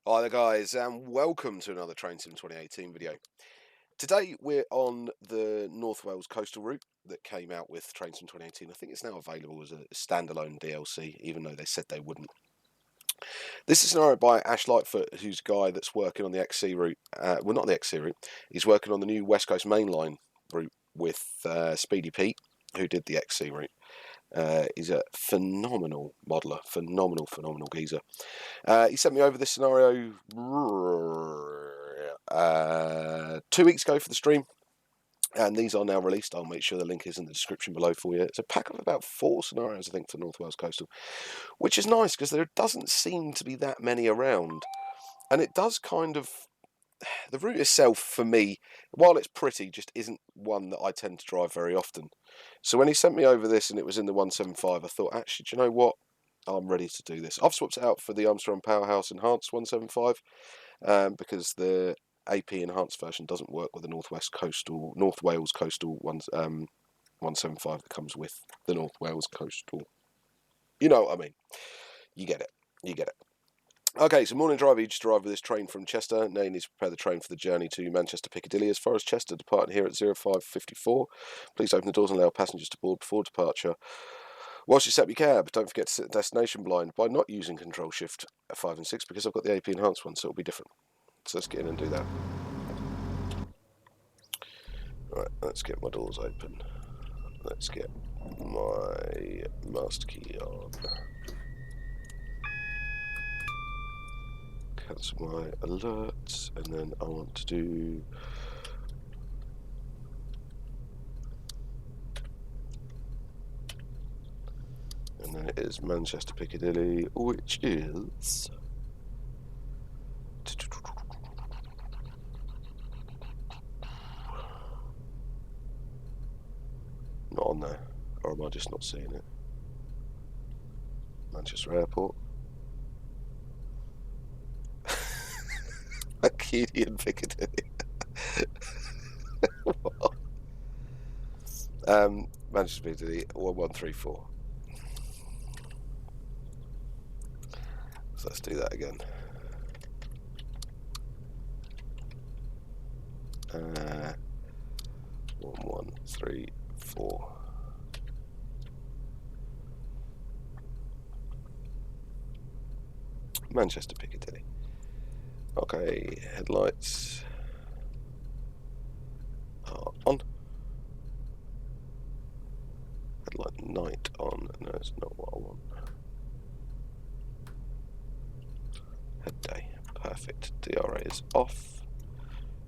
Hi there guys, and welcome to another Train Sim 2018 video. Today we're on the North Wales coastal route that came out with Train Sim 2018. I think it's now available as a standalone DLC, even though they said they wouldn't. This is a scenario by Ash Lightfoot, who's a guy that's working on the XC route. Well, not the XC route. He's working on the new West Coast mainline route with Speedy Pete, who did the XC route. He's a phenomenal modeler, phenomenal geezer. He sent me over this scenario 2 weeks ago for the stream, and these are now released. I'll make sure the link is in the description below for you. It's a pack of about 4 scenarios, I think, for North Wales Coastal, which is nice because there doesn't seem to be that many around, and it does kind of... The route itself, for me, while it's pretty, just isn't one that I tend to drive very often. So when he sent me over this and it was in the 175, I thought, actually, do you know what? I'm ready to do this. I've swapped it out for the Armstrong Powerhouse Enhanced 175 because the AP Enhanced version doesn't work with the North Wales Coastal 175 that comes with the North Wales Coastal. You know what I mean. You get it. Okay, so morning driver, you just arrived with this train from Chester. Now you need to prepare the train for the journey to Manchester Piccadilly as far as Chester, departing here at 05:54. Please open the doors and allow passengers to board before departure. Whilst you set up your cab, don't forget to set the destination blind by not using Control Shift 5 and 6 because I've got the AP Enhanced one, so it'll be different. So let's get in and do that. Right, let's get my doors open. Let's get my master key on. Cancel my alerts, and then I want to do... And then it is Manchester Piccadilly, which is... Not on there, or am I just not seeing it? Manchester Airport. Arcadian Piccadilly. Manchester Piccadilly 1134. So let's do that again. 1134. Manchester Piccadilly. Okay, headlights are on. Headlight night on. No, it's not what I want. Head day. Perfect. DRA is off.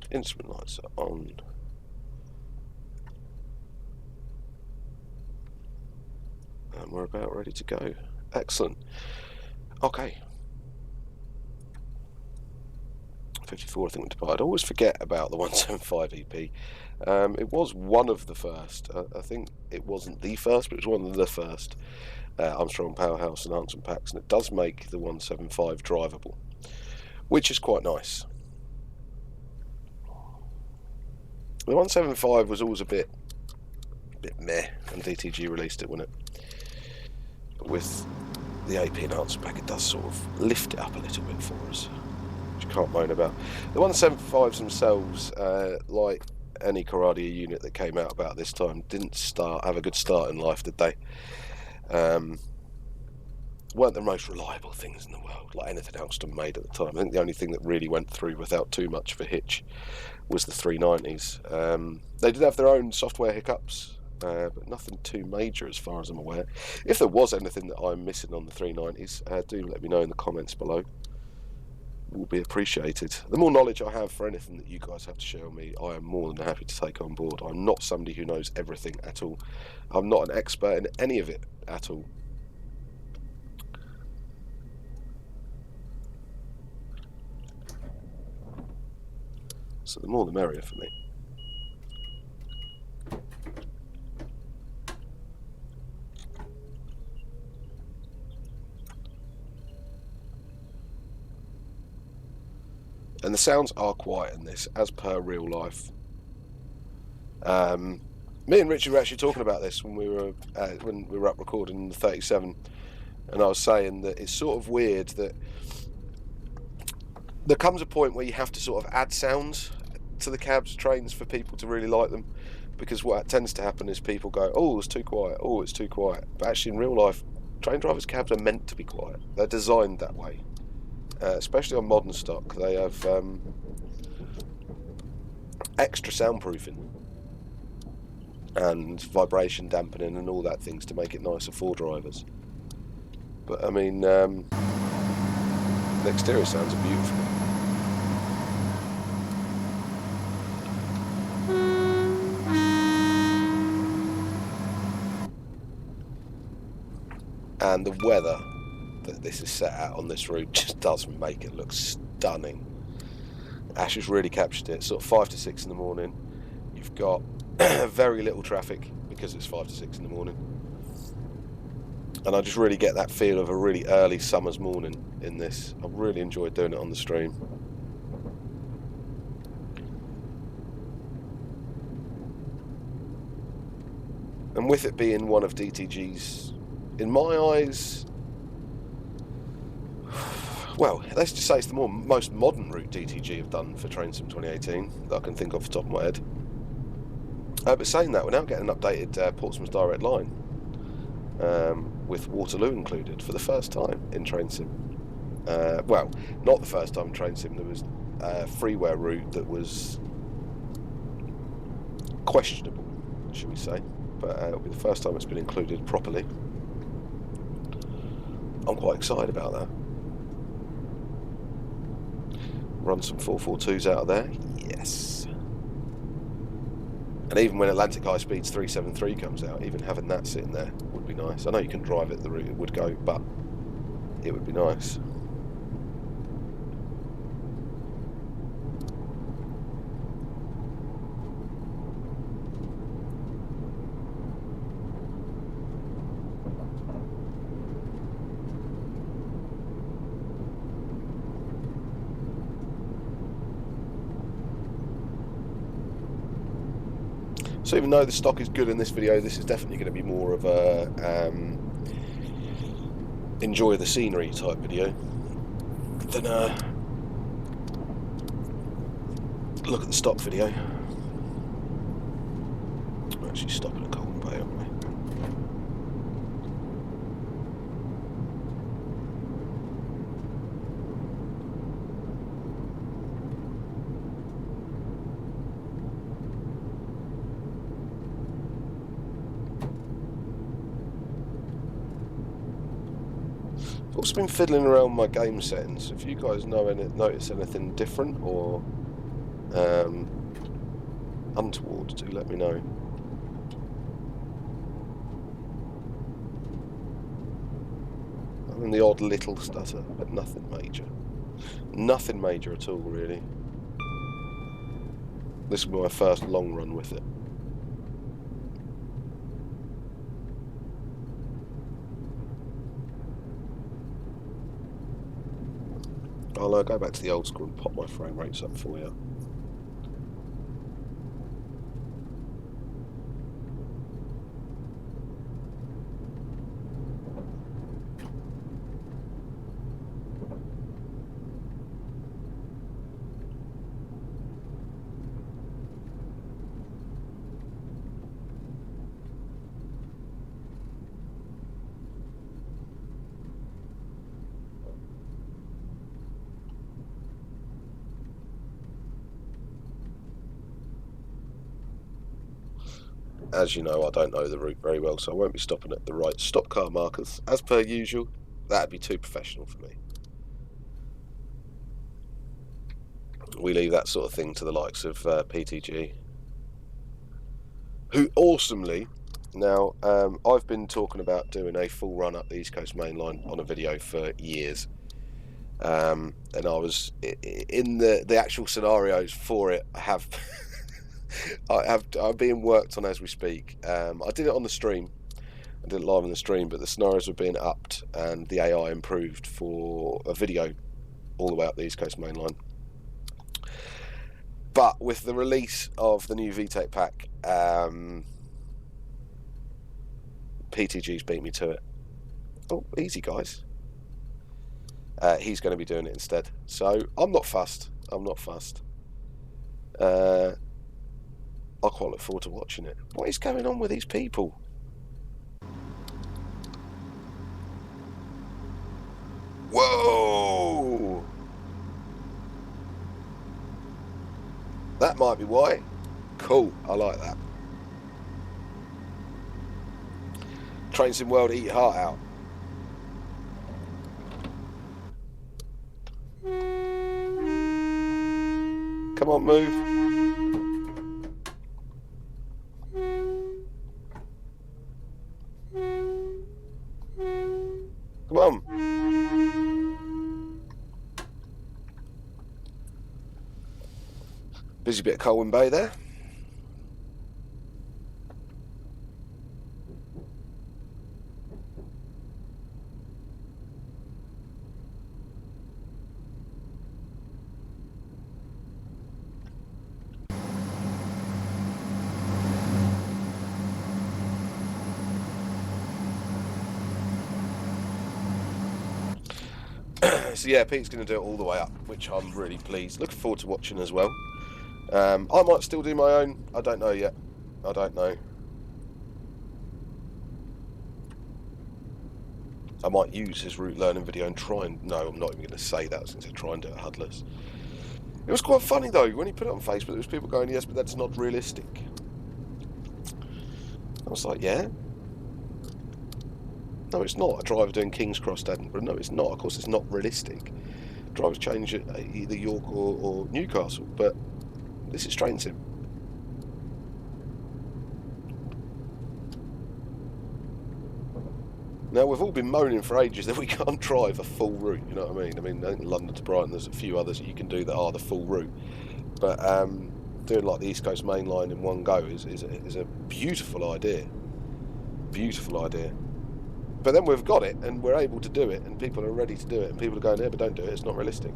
Instrument lights are on. And we're about ready to go. Excellent. Okay. 54, I think we departed. I always forget about the 175 EP. It was one of the first. I think it wasn't the first, but it was one of the first Armstrong Powerhouse enhancement packs, and it does make the 175 drivable, which is quite nice. The 175 was always a bit meh when DTG released it, wasn't it? But with the AP enhancement pack, it does sort of lift it up a little bit for us. Can't moan about. The 175s themselves, like any Corradi unit that came out about this time, didn't have a good start in life, did they? Weren't the most reliable things in the world, like anything Alstom made at the time. I think the only thing that really went through without too much of a hitch was the 390s. They did have their own software hiccups, but nothing too major as far as I'm aware. If there was anything that I'm missing on the 390s, do let me know in the comments below. Will be appreciated. The more knowledge I have for anything that you guys have to share with me, I am more than happy to take on board. I'm not somebody who knows everything at all. I'm not an expert in any of it at all. So the more the merrier for me. And the sounds are quiet in this, as per real life. Me and Richard were actually talking about this when we were up recording the 37, and I was saying that it's sort of weird that there comes a point where you have to sort of add sounds to the cabs, trains for people to really like them, because what tends to happen is people go, oh, it's too quiet, oh, it's too quiet. But actually, in real life, train drivers' cabs are meant to be quiet. They're designed that way, especially on modern stock. They have extra soundproofing and vibration dampening and all that things to make it nicer for drivers. But I mean, the exterior sounds are beautiful. And the weather that this is set at on this route just does make it look stunning. Ash has really captured it. Sort of 5 to 6 in the morning. You've got very little traffic because it's 5 to 6 in the morning. And I just really get that feel of a really early summer's morning in this. I really enjoyed doing it on the stream. And with it being one of DTG's, in my eyes, well, let's just say it's the most modern route DTG have done for Train Sim 2018 that I can think of off the top of my head. But saying that, we're now getting an updated Portsmouth direct line with Waterloo included for the first time in Train Sim. Well, not the first time in Train Sim. There was a freeware route that was questionable, should we say, but it'll be the first time it's been included properly. I'm quite excited about that. Run some 442s out of there, yes. And even when Atlantic High Speed's 373 comes out, even having that sitting there would be nice. I know you can drive it the route it would go, but it would be nice. So even though the stock is good in this video, this is definitely going to be more of a enjoy the scenery type video than a look at the stock video. We're actually stopping at Golden Bay, aren't we? I've also been fiddling around my game settings. If you guys notice anything different or untoward, do let me know. I mean, the odd little stutter, but nothing major. Nothing major at all, really. This will be my first long run with it. I'll go back to the old school and pop my frame rates up for you. As you know, I don't know the route very well, so I won't be stopping at the right stop car markers. As per usual, that'd be too professional for me. We leave that sort of thing to the likes of PTG, who awesomely, now, I've been talking about doing a full run up the East Coast Main Line on a video for years. And I was in the actual scenarios for it. I'm being worked on as we speak. I did it on the stream. I did it live on the stream, but the scenarios were being upped and the AI improved for a video all the way up the East Coast Main Line. But with the release of the new VTEC pack, PTG's beat me to it. Oh, easy, guys. he's going to be doing it instead. So I'm not fussed. I'm not fussed. I quite look forward to watching it. What is going on with these people? Whoa! That might be why. Cool, I like that. Train Sim World, eat your heart out. Come on, move. Come on. Busy bit of Colwyn Bay there. So yeah, Pete's going to do it all the way up, which I'm really pleased. Looking forward to watching as well. I might still do my own. I don't know yet. I don't know. I might use his route learning video and try and... No, I'm not even going to say that. I was going to say try and do it huddless. It was quite funny though, when he put it on Facebook, there was people going, yes, but that's not realistic. I was like, yeah? No, it's not. A driver doing King's Cross to Edinburgh. No, it's not. Of course, it's not realistic. Drivers change at either York or Newcastle, but this is Train Sim. Now, we've all been moaning for ages that we can't drive a full route, you know what I mean? I mean, I think London to Brighton, there's a few others that you can do that are the full route. But doing like the East Coast Main Line in one go is a beautiful idea. Beautiful idea. But then we've got it, and we're able to do it, and people are ready to do it, and people are going, yeah, but don't do it, it's not realistic.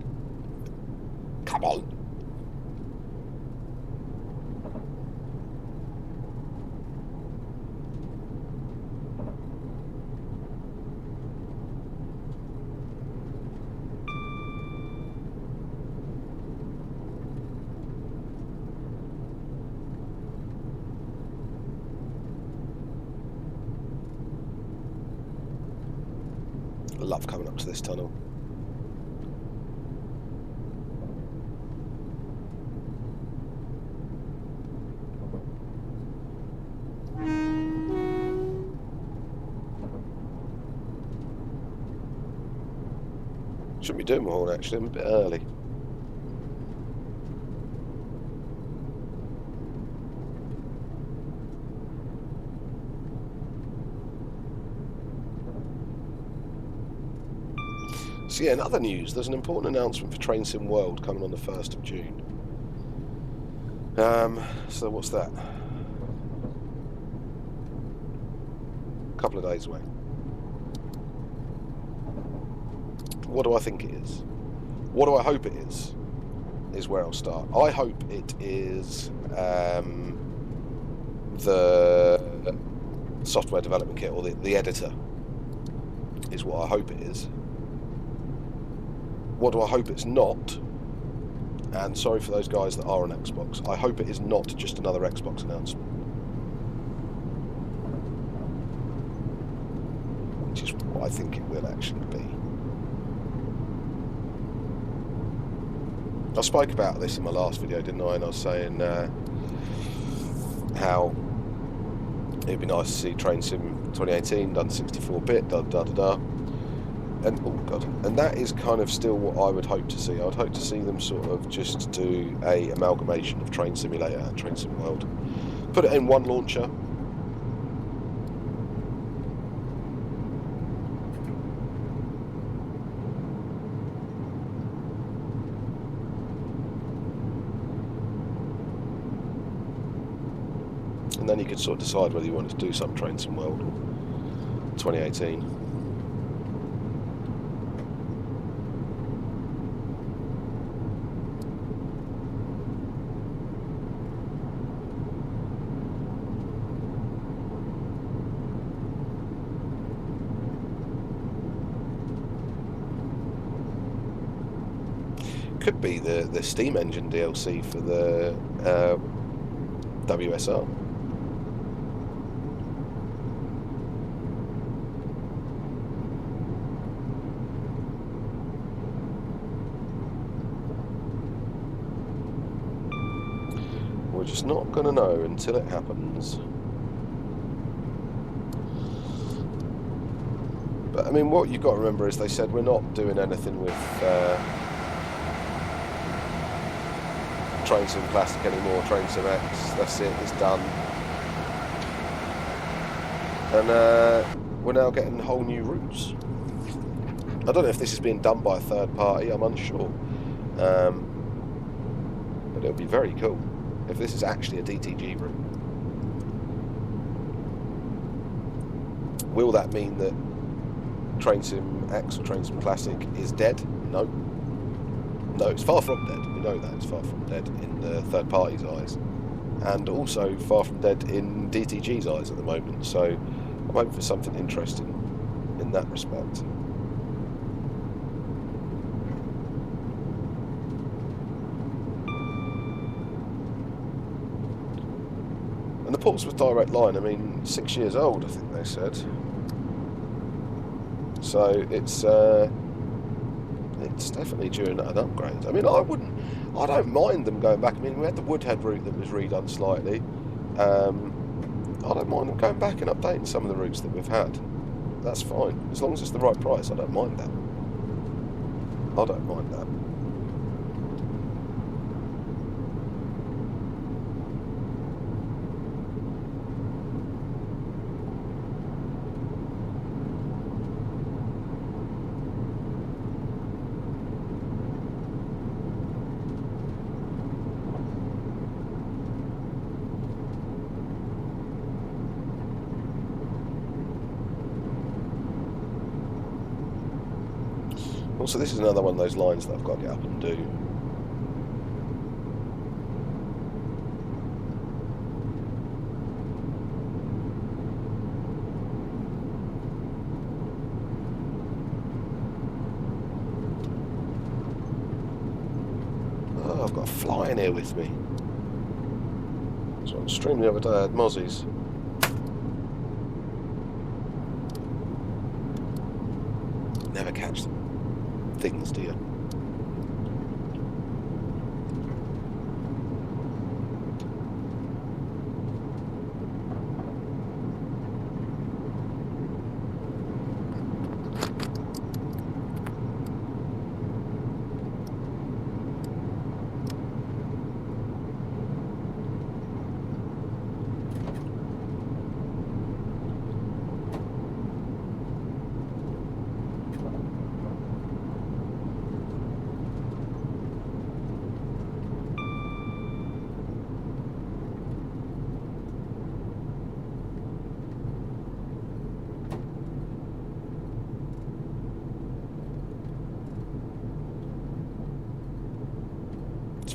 Come on! I love coming up to this tunnel. Shouldn't be doing my horn actually, I'm a bit early. So yeah, in other news, there's an important announcement for Train Sim World coming on the 1st of June. So what's that? A couple of days away. What do I think it is? What do I hope it is where I'll start. I hope it is the software development kit, or the editor, is what I hope it is. What do I hope it's not? And sorry for those guys that are on Xbox, I hope it is not just another Xbox announcement. Which is what I think it will actually be. I spoke about this in my last video, didn't I? And I was saying how it'd be nice to see Train Sim 2018 done 64-bit, da da da da. And oh god, and that is kind of still what I would hope to see. I would hope to see them sort of just do a amalgamation of Train Simulator and Train Sim World. Put it in one launcher. And then you could sort of decide whether you wanted to do some Train Sim World or 2018. could be the steam engine DLC for the WSR. We're just not going to know until it happens. But I mean, what you've got to remember is they said we're not doing anything with Train Sim Classic anymore, Train Sim X, that's it, it's done. And we're now getting whole new routes. I don't know if this is being done by a third party, I'm unsure. But it would be very cool if this is actually a DTG route. Will that mean that Train Sim X or Train Sim Classic is dead? No. No, it's far from dead. We know that. It's far from dead in the third party's eyes. And also far from dead in DTG's eyes at the moment. So I'm hoping for something interesting in that respect. And the Portsmouth Direct Line, I mean, 6 years old, I think they said. So it's definitely due an upgrade. I mean, I don't mind them going back. I mean, we had the Woodhead route that was redone slightly. I don't mind them going back and updating some of the routes that we've had. That's fine. As long as it's the right price, I don't mind that. I don't mind that. Also, this is another one of those lines that I've got to get up and do. Oh, I've got a fly in here with me. So on stream the other day I had mozzies. Never catch them. Things, do you?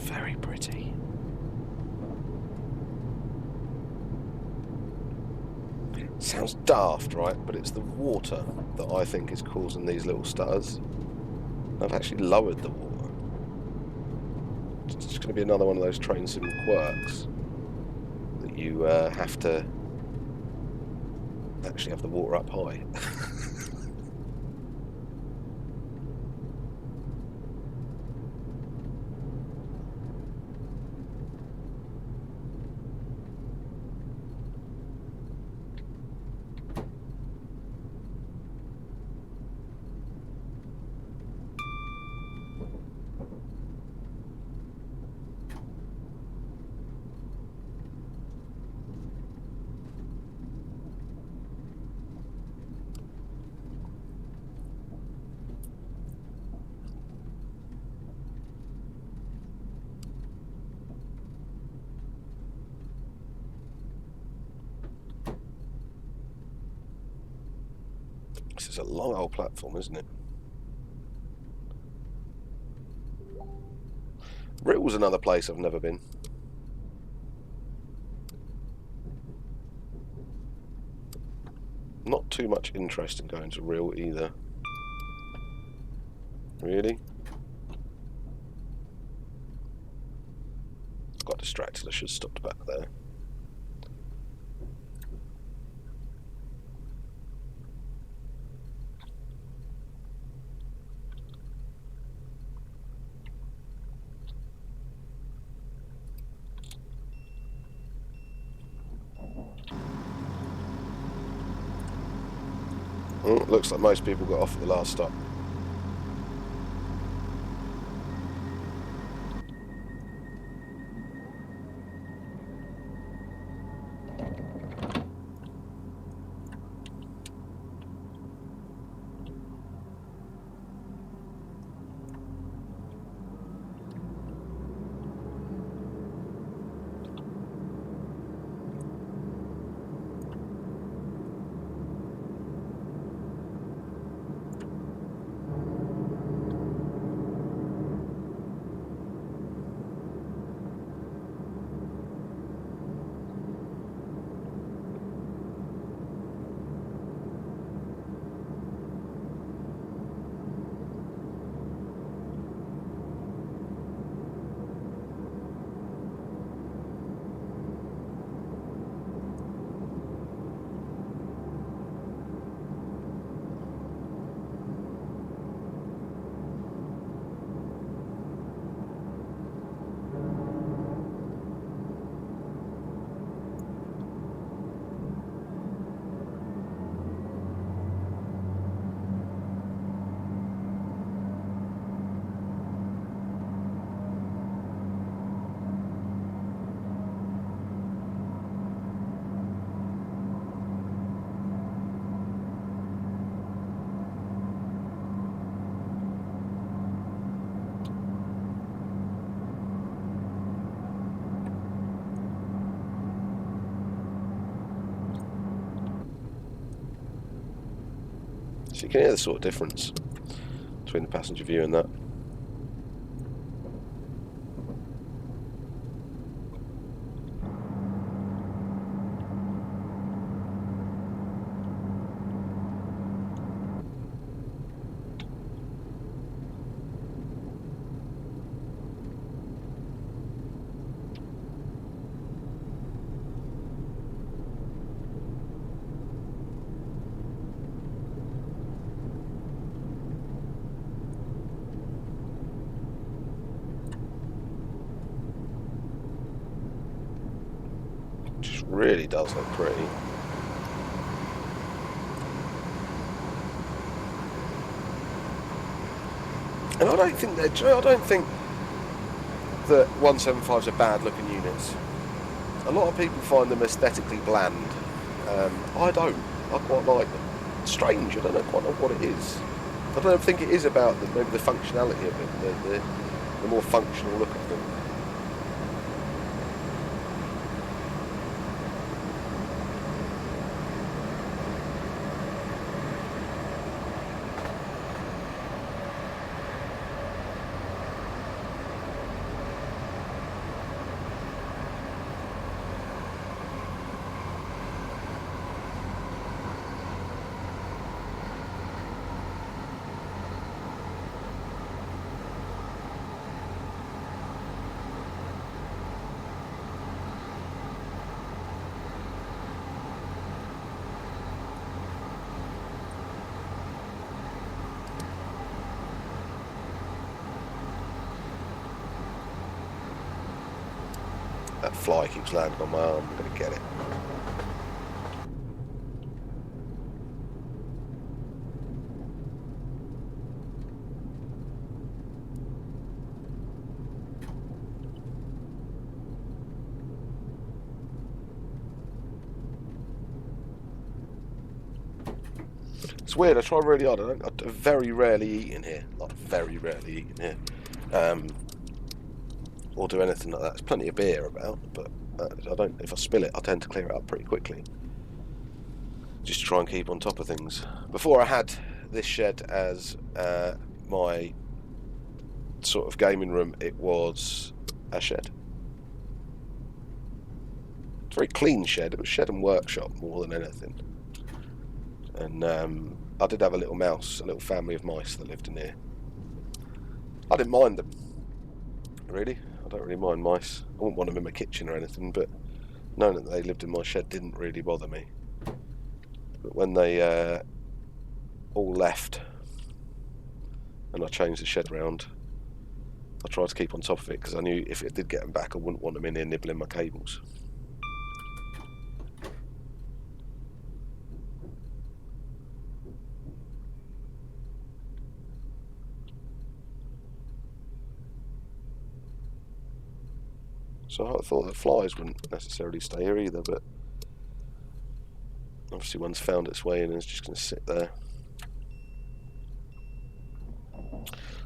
Very pretty. Sounds daft, right? But it's the water that I think is causing these little stutters. I've actually lowered the water. It's just going to be another one of those train sim quirks that you have to actually have the water up high. This is a long old platform, isn't it? Rittle's another place I've never been. Not too much interest in going to Rill either. Really? got distracted. I should have stopped back there. Looks like most people got off at the last stop. So you can hear the sort of difference between the passenger view and that. Just really does look pretty. And I don't think that 175s are bad looking units. A lot of people find them aesthetically bland. I don't. I quite like them. It's strange. I don't know quite know what it is. I don't think it is about maybe the functionality of it, the more functional look of them. That fly keeps landing on my arm. I'm going to get it. It's weird. I try really hard. I very rarely eat in here. Like very rarely eat in here. Or do anything like that. There's plenty of beer about, but I don't. If I spill it, I tend to clear it up pretty quickly. Just to try and keep on top of things. Before I had this shed as my sort of gaming room, it was a shed. It's a very clean shed. It was shed and workshop more than anything. And I did have a little mouse, a little family of mice that lived in here. I didn't mind them, really. I don't really mind mice. I wouldn't want them in my kitchen or anything, but knowing that they lived in my shed didn't really bother me. But when they all left and I changed the shed round, I tried to keep on top of it because I knew if it did get them back, I wouldn't want them in here nibbling my cables. So I thought the flies wouldn't necessarily stay here either, but obviously one's found its way in and it's just going to sit there.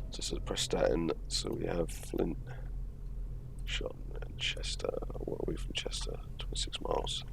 So sort of press that in. So we have Flint, Shot, and Chester. What are we from Chester? 26 miles.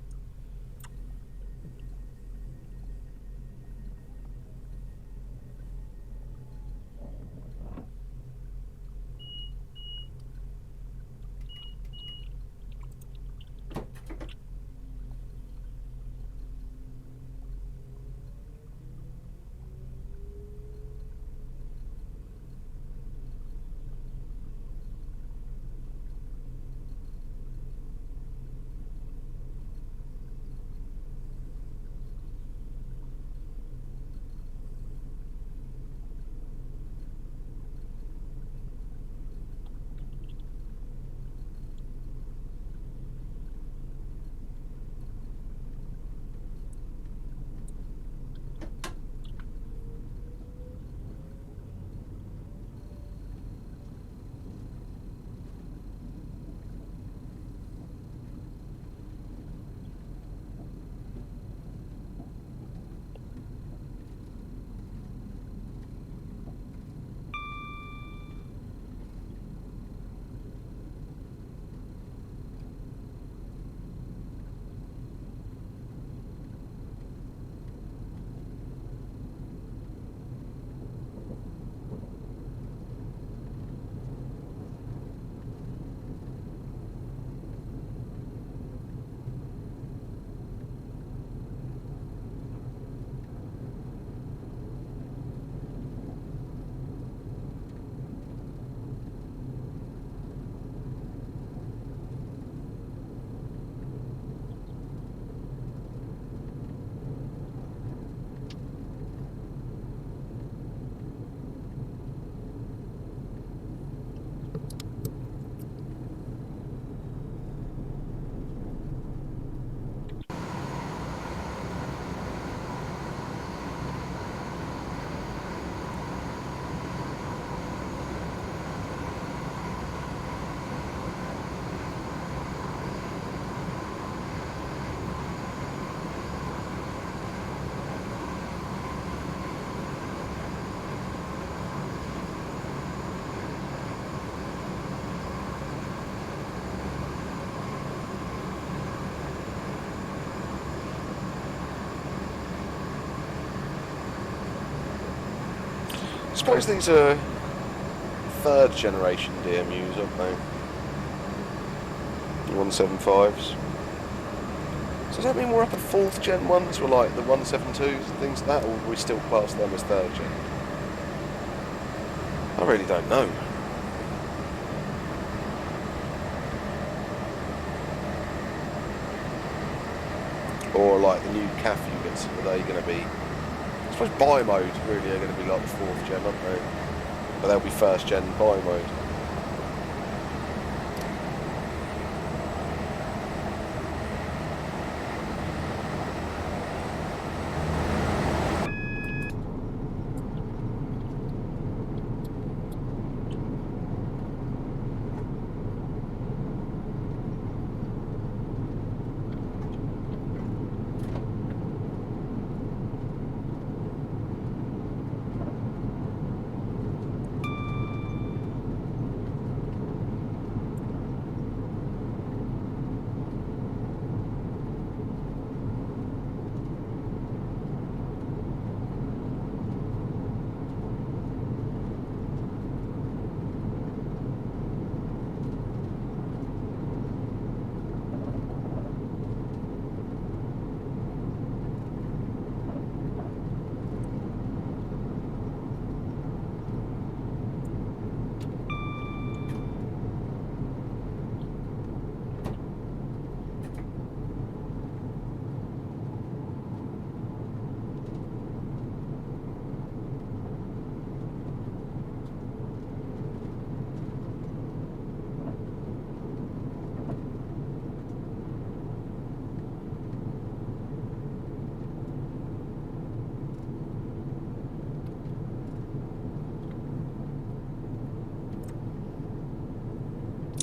I suppose these are third generation DMUs, aren't they? 175s. So does that mean we're up at fourth gen ones, with like the 172s and things like that, or we still class them as third gen? I really don't know. Or like the new CAF units, are they going to be? I suppose buy modes really are going to be like the fourth gen, aren't they? But they'll be first gen buy mode.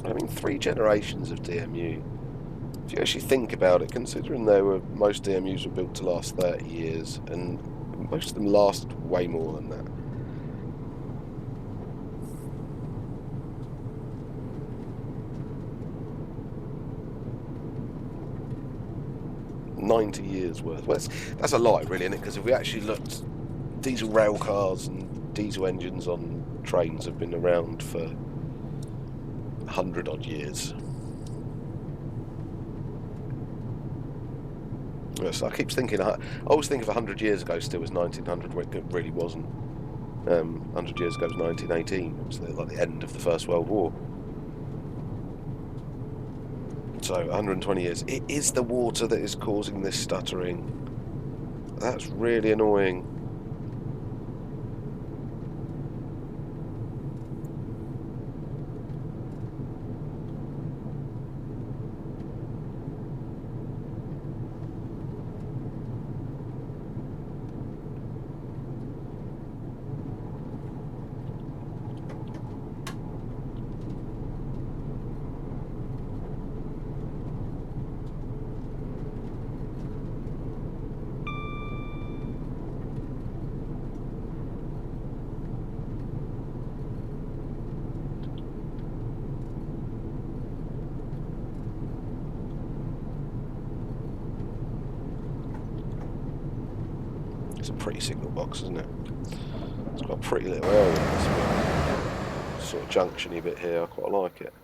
I mean, 3 generations of DMU. If you actually think about it, considering most DMUs were built to last 30 years, and most of them last way more than that. 90 years worth. Well, that's a lot, really, isn't it? Because if we actually looked, diesel rail cars and diesel engines on trains have been around for 100 odd years. Yes, I keep thinking, I always think of 100 years ago still as 1900, where it really wasn't. 100 years ago was 1918. It was like the end of the First World War. So 120 years. It is the water that is causing this stuttering. That's really annoying. It's a pretty signal box, isn't it? It's got a pretty little area. This sort of junctiony bit here, I quite like it.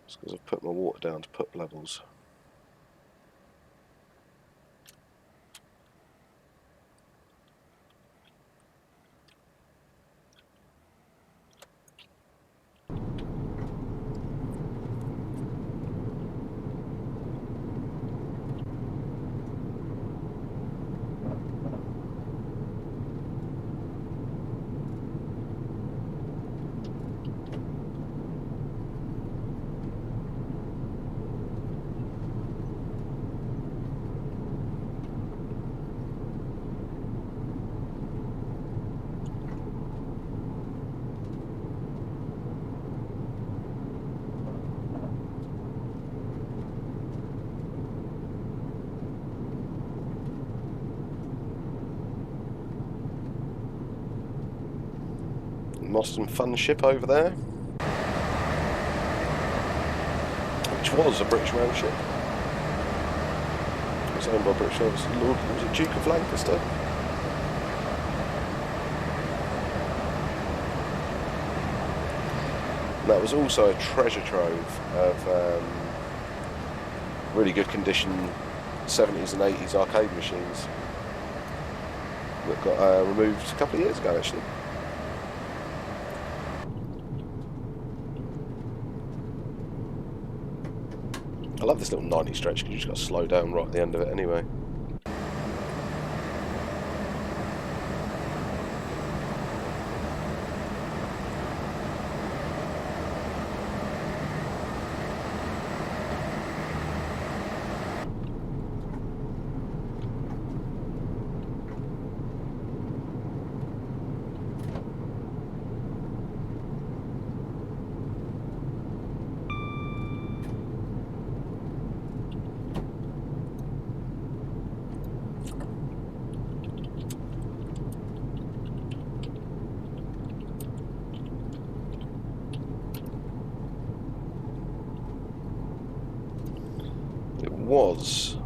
It's because I've put my water down to put levels. Boston Fun ship over there, which was a British Rail ship. It was owned by British Rail. Was it Duke of Lancaster? And that was also a treasure trove of really good condition 70s and 80s arcade machines that got removed a couple of years ago, actually. I love this little 90 stretch because you just got to slow down right at the end of it anyway. Was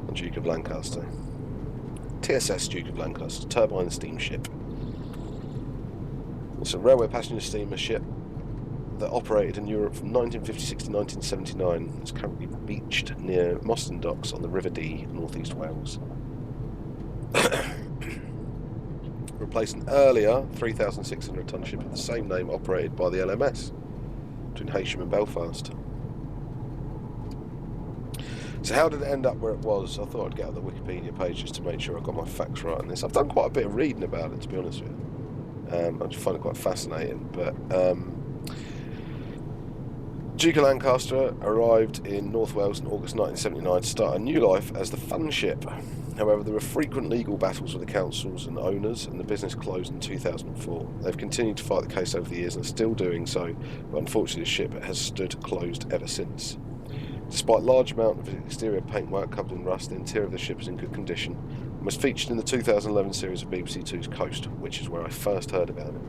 a Duke of Lancaster. TSS Duke of Lancaster, turbine steamship. It's a railway passenger steamer ship that operated in Europe from 1956 to 1979. It's currently beached near Mostyn Docks on the River Dee, northeast Wales. Replaced an earlier 3,600 ton ship of the same name operated by the LMS between Heysham and Belfast. So how did it end up where it was? I thought I'd get out the Wikipedia page just to make sure I got my facts right on this. I've done quite a bit of reading about it, to be honest with you. I just find it quite fascinating. But Duke of Lancaster arrived in North Wales in August 1979 to start a new life as the Fun Ship. However, there were frequent legal battles with the councils and owners, and the business closed in 2004. They've continued to fight the case over the years and are still doing so, but unfortunately the ship has stood closed ever since. Despite a large amount of exterior paintwork covered in rust, the interior of the ship is in good condition and was featured in the 2011 series of BBC Two's Coast, which is where I first heard about it.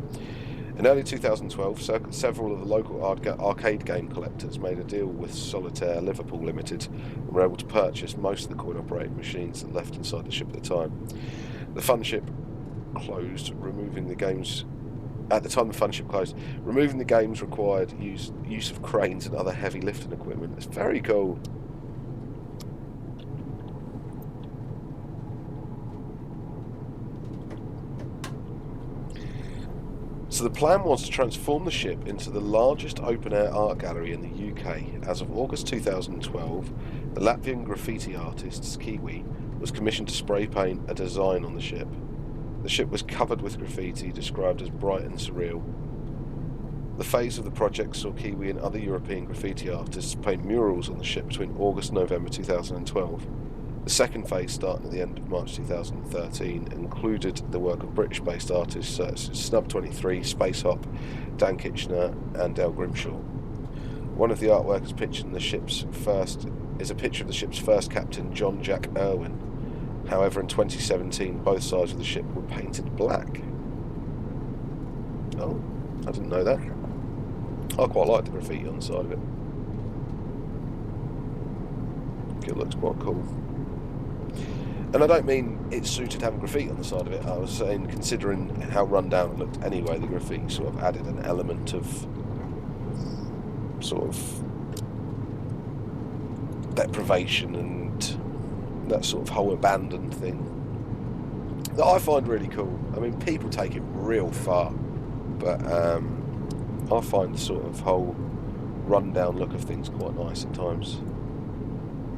In early 2012, several of the local arcade game collectors made a deal with Solitaire Liverpool Limited and were able to purchase most of the coin-operated machines that left inside the ship at the time. The Fun Ship closed, removing the games. At the time the Fun Ship closed, removing the games required use of cranes and other heavy lifting equipment. It's very cool. So the plan was to transform the ship into the largest open-air art gallery in the UK. As of August 2012, the Latvian graffiti artist Kiwi was commissioned to spray paint a design on the ship. The ship was covered with graffiti described as bright and surreal. The phase of the project saw Kiwi and other European graffiti artists paint murals on the ship between August and November 2012. The second phase, starting at the end of March 2013, included the work of British-based artists such as Snub23, Space Hop, Dan Kitchener and Dale Grimshaw. One of the artworks pictured in the ship's first is a picture of the ship's first captain, John Jack Irwin. However, in 2017, both sides of the ship were painted black. Oh, I didn't know that. I quite like the graffiti on the side of it. It looks quite cool. And I don't mean it suited having graffiti on the side of it. I was saying, considering how run down it looked anyway, the graffiti sort of added an element of sort of deprivation and that sort of whole abandoned thing that I find really cool. I mean, people take it real far, but I find the sort of whole run-down look of things quite nice at times.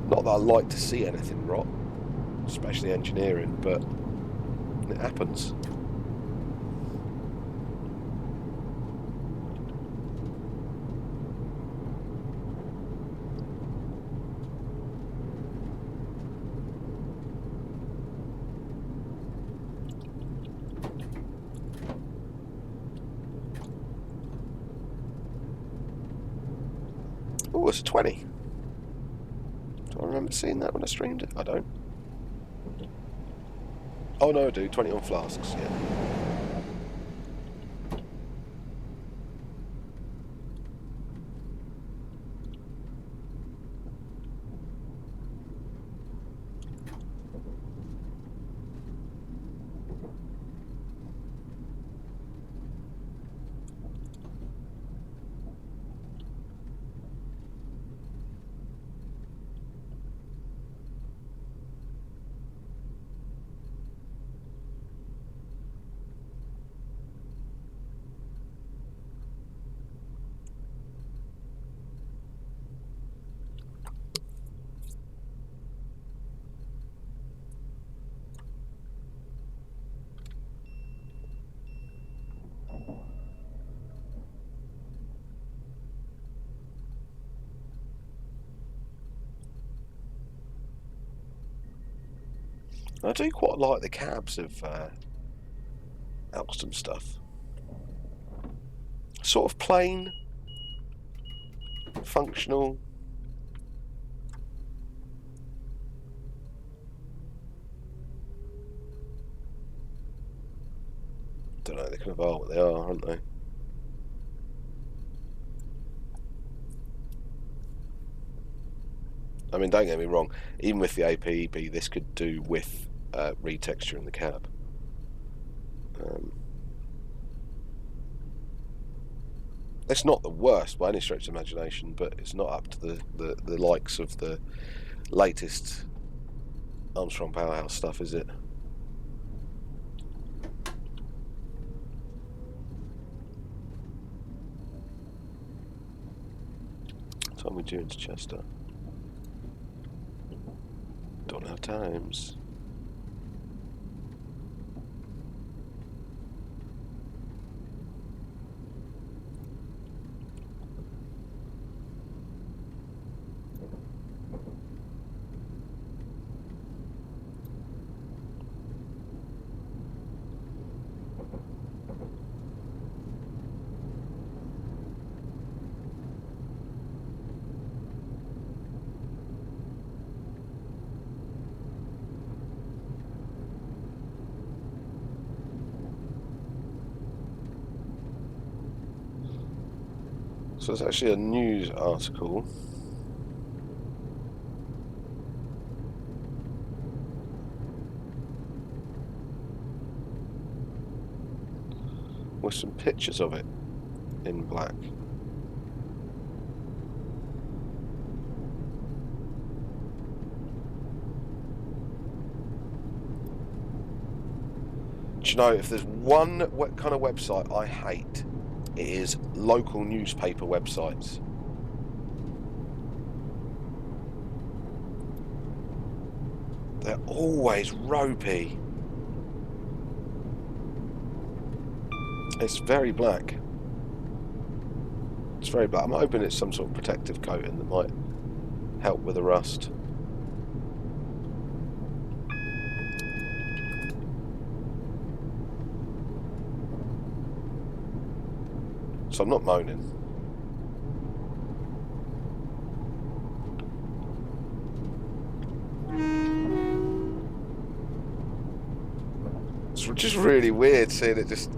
Not that I like to see anything rot, especially engineering, but it happens. Oh, it's a 20. Do I remember seeing that when I streamed it? I don't. Oh no, I do. 20 on flasks, yeah. I do quite like the cabs of Alstom stuff. Sort of plain, functional. Don't know, they kind of are what they are, aren't they? I mean, don't get me wrong, even with the APEP, this could do with retexture in the cab. It's not the worst by any stretch of imagination, but it's not up to the likes of the latest Armstrong Powerhouse stuff, is it? Time we due into Chester. Don't have times. So it's actually a news article. With some pictures of it in black. Do you know, if there's one kind of website I hate, it is local newspaper websites. They're always ropey. It's very black. It's very black. I'm hoping it's some sort of protective coating that might help with the rust. So I'm not moaning. It's just really weird seeing it just...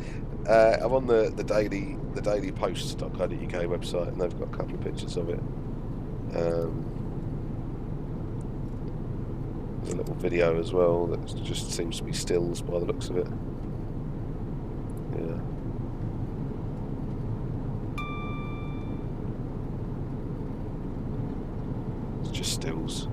I'm on the dailypost.co.uk website, and they've got a couple of pictures of it. There's a little video as well that just seems to be stills by the looks of it. Yeah. It's just stills.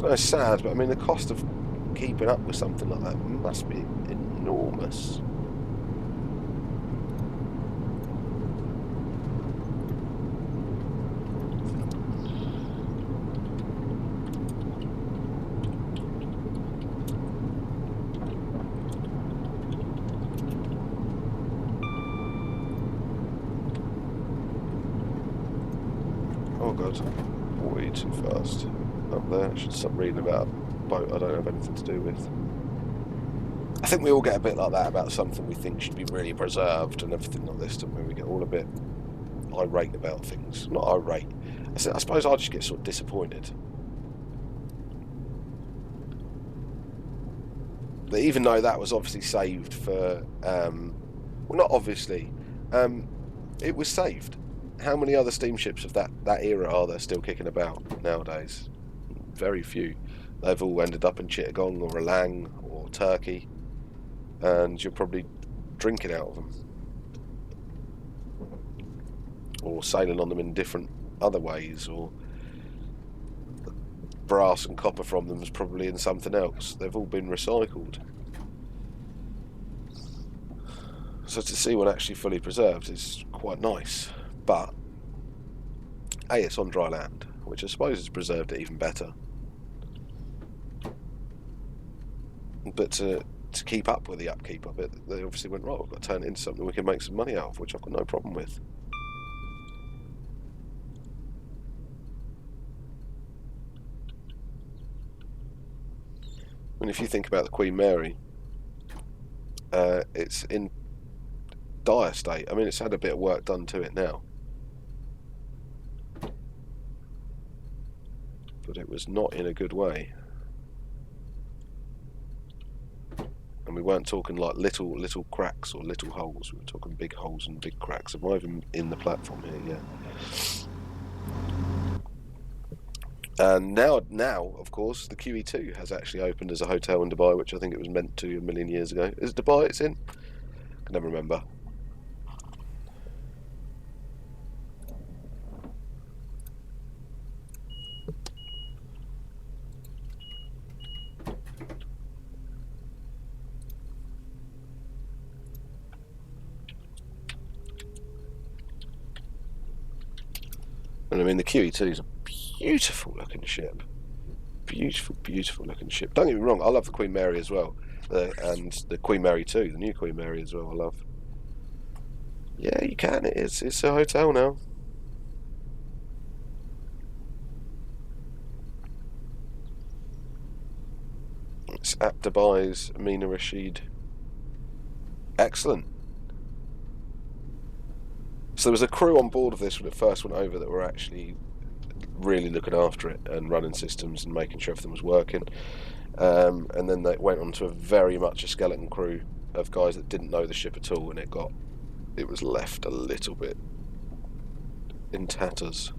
It's sad, but I mean the cost of keeping up with something like that must be enormous. Oh god, way too fast. Up there, I should stop reading about a boat I don't have anything to do with. I think we all get a bit like that about something we think should be really preserved and everything like this, don't we? We get all a bit irate about things. Not irate. I suppose I just get sort of disappointed. But even though that was obviously saved for... well, not obviously. It was saved. How many other steamships of that era are there still kicking about nowadays? Very few. They've all ended up in Chittagong or Alang or Turkey, and you're probably drinking out of them or sailing on them in different other ways, or the brass and copper from them is probably in something else. They've all been recycled. So to see one actually fully preserved is quite nice, but A, it's on dry land, which I suppose has preserved it even better. But to keep up with the upkeep of it, they obviously went, right, we've got to turn it into something we can make some money out of, which I've got no problem with. I mean, if you think about the Queen Mary, it's in dire state. I mean, it's had a bit of work done to it now, but it was not in a good way. And we weren't talking like little cracks or little holes. We were talking big holes and big cracks. I'm not even in the platform here yet. And now, of course, the QE2 has actually opened as a hotel in Dubai, which I think it was meant to a million years ago. Is it Dubai it's in? I can never remember. And I mean, the QE2 is a beautiful looking ship. Beautiful looking ship. Don't get me wrong, I love the Queen Mary as well. And the Queen Mary 2, the new Queen Mary as well, I love. Yeah, you can. It's a hotel now. It's at Dubai's Amina Rashid. Excellent. So there was a crew on board of this when it first went over that were actually really looking after it and running systems and making sure everything was working. And then they went on to a very much a skeleton crew of guys that didn't know the ship at all, and it was left a little bit in tatters.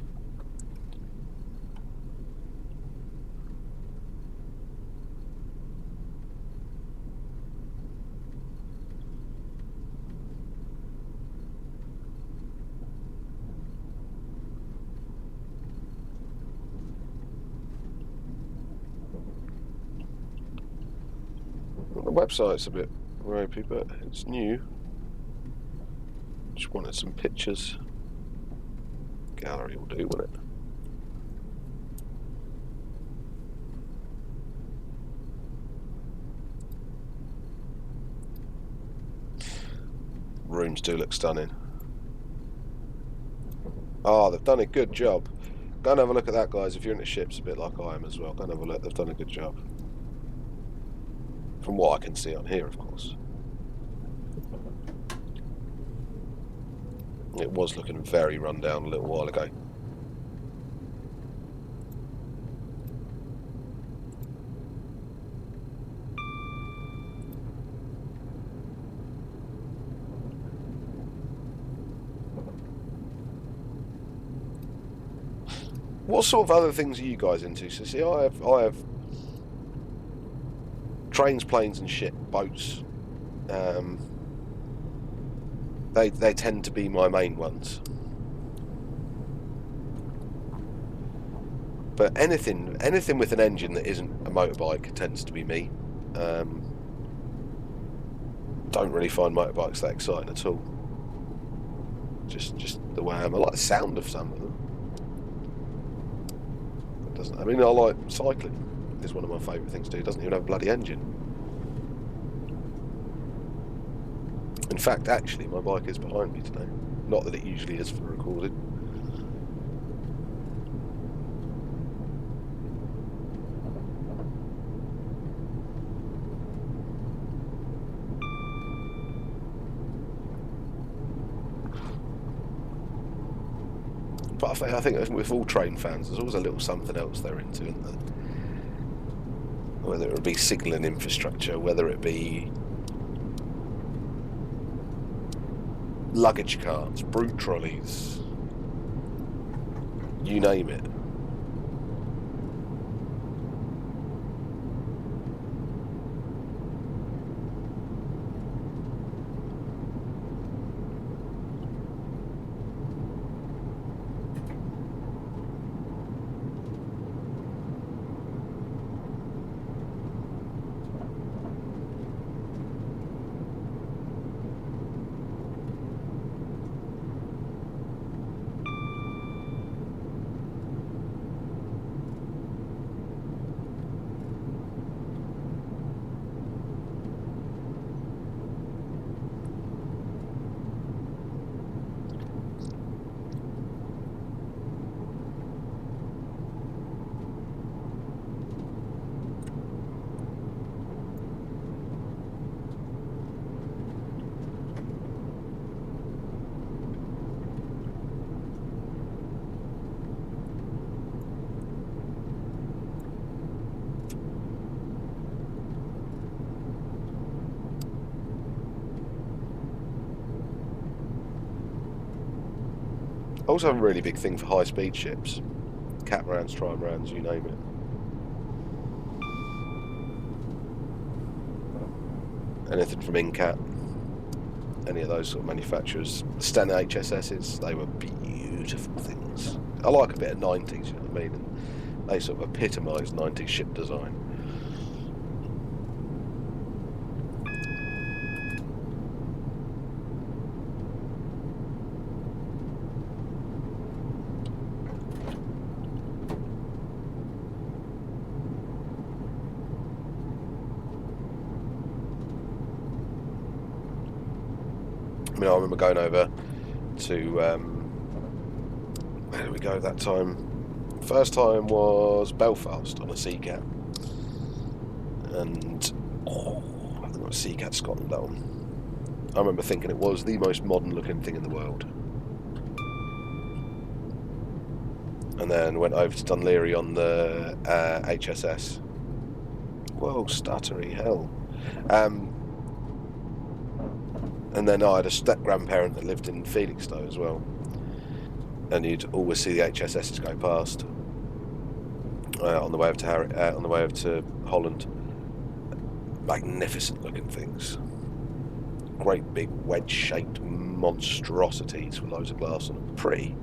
The website's a bit ropey, but it's new. Just wanted some pictures. Gallery will do, won't it? Rooms do look stunning. Oh, they've done a good job. Go and have a look at that, guys. If you're into ships, a bit like I am as well, go and have a look. They've done a good job. From what I can see on here, of course. It was looking very run down a little while ago. What sort of other things are you guys into? So see, I have trains, planes, and ship, boats. They tend to be my main ones. But anything with an engine that isn't a motorbike tends to be me. Don't really find motorbikes that exciting at all. Just the way I am. I like the sound of some of them. I mean, I like cycling. It's one of my favourite things to do. It doesn't even have a bloody engine. In fact, actually, my bike is behind me today. Not that it usually is for recording. But I think with all train fans, there's always a little something else they're into, isn't there? Whether it be signalling infrastructure, whether it be luggage carts, brute trolleys, you name it. I also have a really big thing for high-speed ships. Catamarans, trimarans, you name it. Anything from Incat, any of those sort of manufacturers. The Sten HSSs, they were beautiful things. I like a bit of 90s, you know what I mean? And they sort of epitomise 90s ship design. I mean, I remember going over to, where did we go that time? First time was Belfast on a Seacat. And, I think it was Seacat Scotland, that one. I remember thinking it was the most modern looking thing in the world. and then went over to Dunleary on the HSS. Whoa, stuttery hell. And then I had a step-grandparent that lived in Felixstowe as well. And you'd always see the HSSs go past on the way over to Holland. Magnificent looking things. Great big wedge-shaped monstrosities with loads of glass on them. Pretty,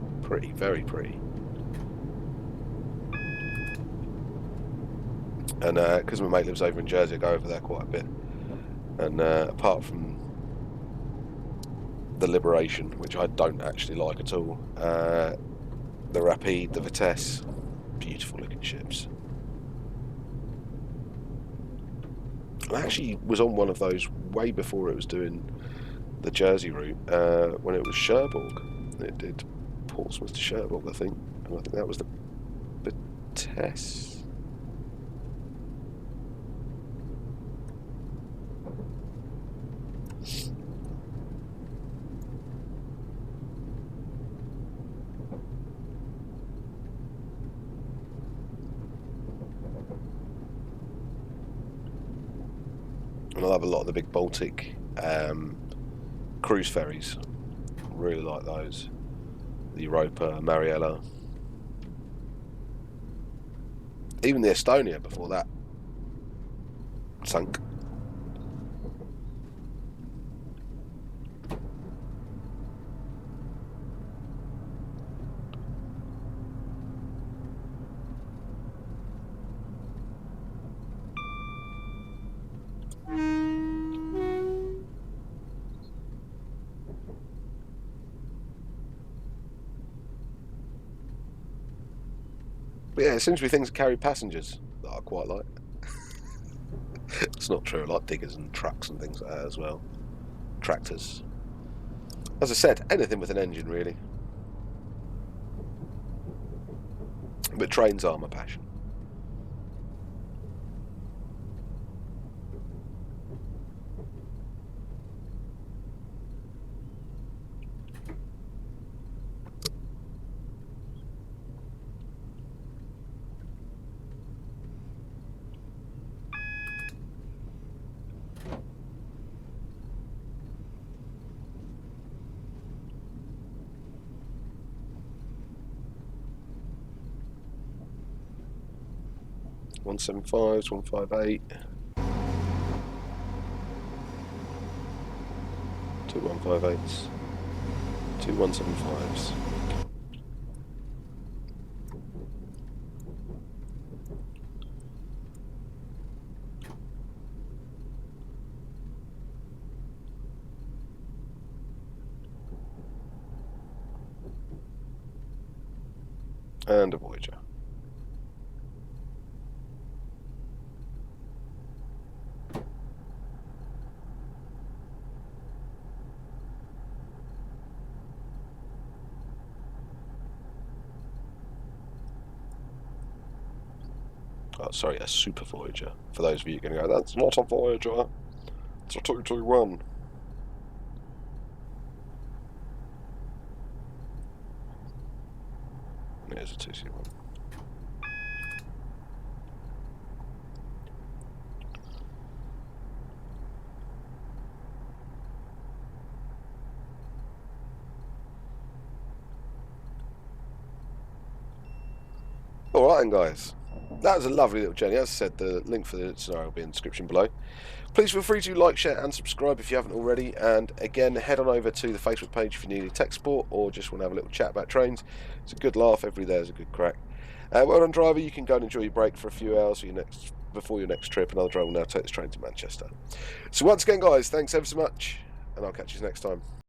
very pretty. And because my mate lives over in Jersey, I go over there quite a bit. And apart from the Liberation, which I don't actually like at all, the Rapide, the Vitesse, beautiful looking ships. I actually was on one of those way before it was doing the Jersey route, when it was Cherbourg. It did Portsmouth to Cherbourg, I think. And I think that was the Vitesse. And I love a lot of the big Baltic cruise ferries. Really like those. The Europa, Mariella. Even the Estonia before that sunk. But yeah, it seems to be things that carry passengers that I quite like. It's not true, I like diggers and trucks and things like that as well. Tractors. As I said, anything with an engine really. But trains are my passion. One 175s, 158, 2 158s, 2 175s. And a Voyager. Oh, sorry, a Super Voyager. For those of you going to go, that's not a Voyager. It's a 221. It is a 221. Alright then guys, that was a lovely little journey. As I said, the link for the scenario will be in the description below. Please feel free to like, share and subscribe if you haven't already, and again head on over to the Facebook page if you need any tech support or just want to have a little chat about trains. It's a good laugh, every day is a good crack. Well done driver, you can go and enjoy your break for a few hours before your next trip. Another driver will now take this train to Manchester. So once again guys, thanks ever so much, and I'll catch you next time.